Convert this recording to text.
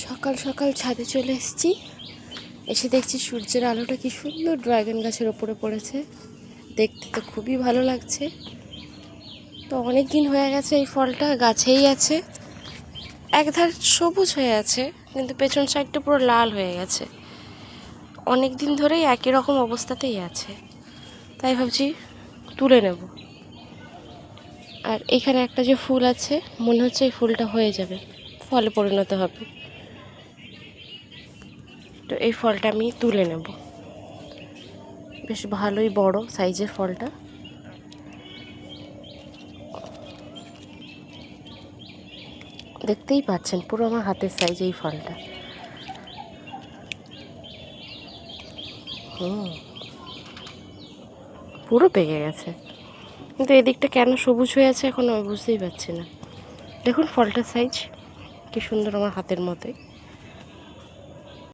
সকাল সকাল ছাদে চলে এসেছি, এসে দেখছি সূর্যের আলোটা কি সুন্দর ড্রাগন গাছের ওপরে পড়েছে। দেখতে তো খুবই ভালো লাগছে। তো অনেক দিন হয়ে গেছে এই ফলটা গাছেই আছে, একধার সবুজ হয়ে আছে কিন্তু পেছন সাইডটা পুরো লাল হয়ে গেছে। অনেক দিন ধরেই একই রকম অবস্থাতেই আছে, তাই ভাবছি তুলে নেব। আর এখানে একটা যে ফুল আছে, মনে হচ্ছে এই ফুলটা হয়ে যাবে, ফলে পরিণত হবে। তো এই ফলটা আমি তুলে নেব। বেশ ভালোই বড় সাইজের ফলটা। দেখতেই পাচ্ছেন পুরো আমার হাতের সাইজ এই ফলটা। পুরো পেকে গেছে, কিন্তু এদিকটা কেন সবুজ হয়ে আছে এখন আমি বুঝতেই পারছি না। দেখুন ফলটার সাইজ কি সুন্দর, আমার হাতের মতোই।